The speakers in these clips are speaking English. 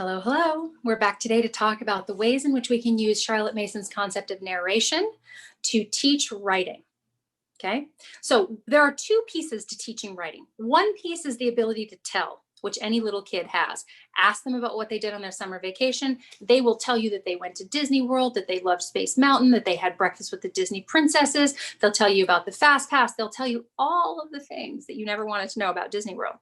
Hello, hello. We're back today to talk about the ways in which we can use Charlotte Mason's concept of narration to teach writing. Okay, so there are two pieces to teaching writing. One piece is the ability to tell, which any little kid has. Ask them about what they did on their summer vacation. They will tell you that they went to Disney World, that they loved Space Mountain, that they had breakfast with the Disney princesses. They'll tell you about the Fast Pass. They'll tell you all of the things that you never wanted to know about Disney World.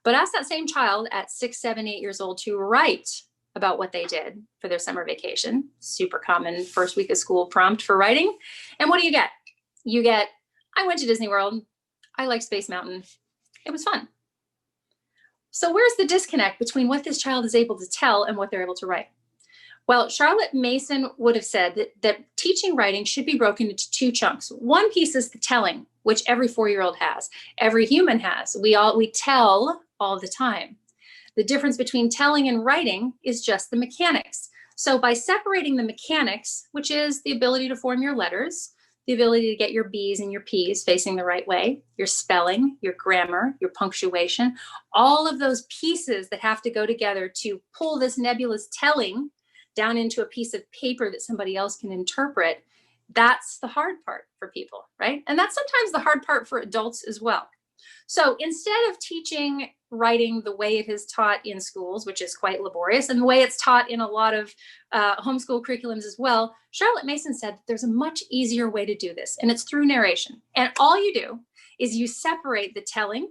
But ask that same child at 6, 7, 8 years old to write about what they did for their summer vacation. Super common first week of school prompt for writing. And what do you get? You get, I went to Disney World. I liked Space Mountain. It was fun. So where's the disconnect between what this child is able to tell and what they're able to write? Well, Charlotte Mason would have said that teaching writing should be broken into two chunks. One piece is the telling, which every 4-year-old has. Every human has. We tell all the time. The difference between telling and writing is just the mechanics. So by separating the mechanics, which is the ability to form your letters, the ability to get your B's and your P's facing the right way, your spelling, your grammar, your punctuation, all of those pieces that have to go together to pull this nebulous telling down into a piece of paper that somebody else can interpret, that's the hard part for people, right? And that's sometimes the hard part for adults as well. So instead of teaching writing the way it is taught in schools, which is quite laborious, and the way it's taught in a lot of homeschool curriculums as well, Charlotte Mason said there's a much easier way to do this, and it's through narration. And all you do is you separate the telling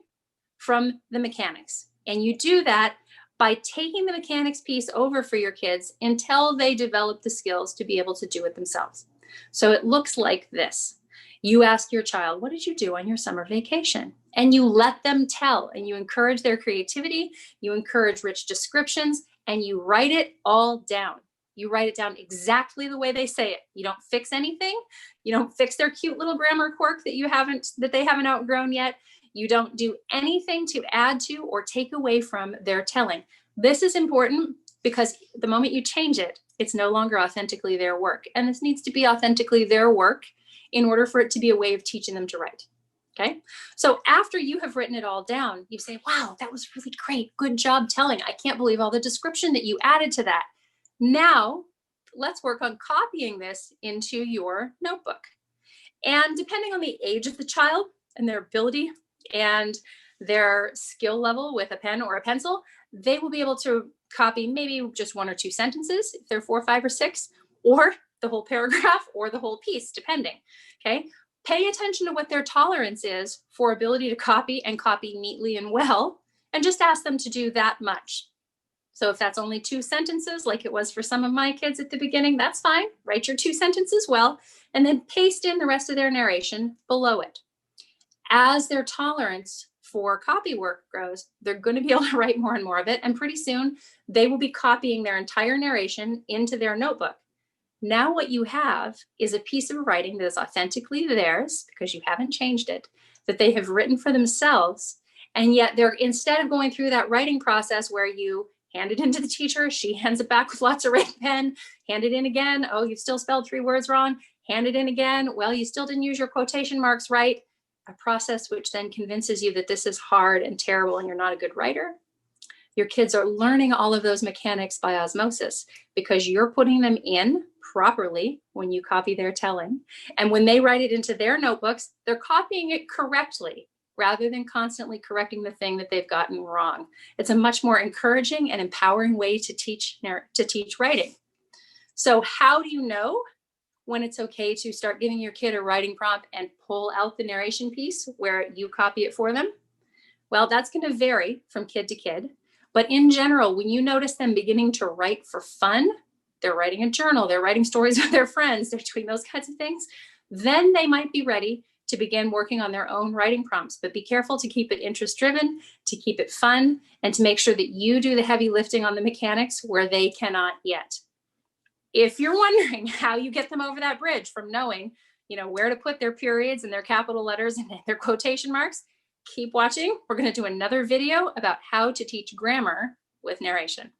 from the mechanics. And you do that by taking the mechanics piece over for your kids until they develop the skills to be able to do it themselves. So it looks like this. You ask your child, what did you do on your summer vacation? And you let them tell, and you encourage their creativity, you encourage rich descriptions, and you write it all down. You write it down exactly the way they say it. You don't fix anything. You don't fix their cute little grammar quirk that they haven't outgrown yet. You don't do anything to add to or take away from their telling. This is important because the moment you change it, it's no longer authentically their work. And this needs to be authentically their work in order for it to be a way of teaching them to write. Okay. So after you have written it all down, you say, wow, that was really great. Good job telling. I can't believe all the description that you added to that. Now let's work on copying this into your notebook. And depending on the age of the child and their ability and their skill level with a pen or a pencil, they will be able to copy maybe just 1 or 2 sentences if they're 4, 5, or 6, or the whole paragraph or the whole piece, depending. Okay. Pay attention to what their tolerance is for ability to copy and copy neatly and well, and just ask them to do that much. So if that's only 2 sentences, like it was for some of my kids at the beginning, that's fine. Write your 2 sentences well, and then paste in the rest of their narration below it. As their tolerance for copy work grows, they're going to be able to write more and more of it. And pretty soon they will be copying their entire narration into their notebook. Now what you have is a piece of writing that is authentically theirs because you haven't changed it, that they have written for themselves. And yet they're, instead of going through that writing process where you hand it into the teacher, she hands it back with lots of red pen, hand it in again. Oh, you've still spelled 3 words wrong. Hand it in again. Well, you still didn't use your quotation marks right. A process which then convinces you that this is hard and terrible and you're not a good writer. Your kids are learning all of those mechanics by osmosis because you're putting them in properly when you copy their telling. And when they write it into their notebooks, they're copying it correctly rather than constantly correcting the thing that they've gotten wrong. It's a much more encouraging and empowering way to teach writing. So how do you know when it's okay to start giving your kid a writing prompt and pull out the narration piece where you copy it for them? Well, that's going to vary from kid to kid. But in general, when you notice them beginning to write for fun, they're writing a journal, they're writing stories with their friends, they're doing those kinds of things, then they might be ready to begin working on their own writing prompts. But be careful to keep it interest-driven, to keep it fun, and to make sure that you do the heavy lifting on the mechanics where they cannot yet. If you're wondering how you get them over that bridge from knowing, where to put their periods and their capital letters and their quotation marks, keep watching. We're going to do another video about how to teach grammar with narration.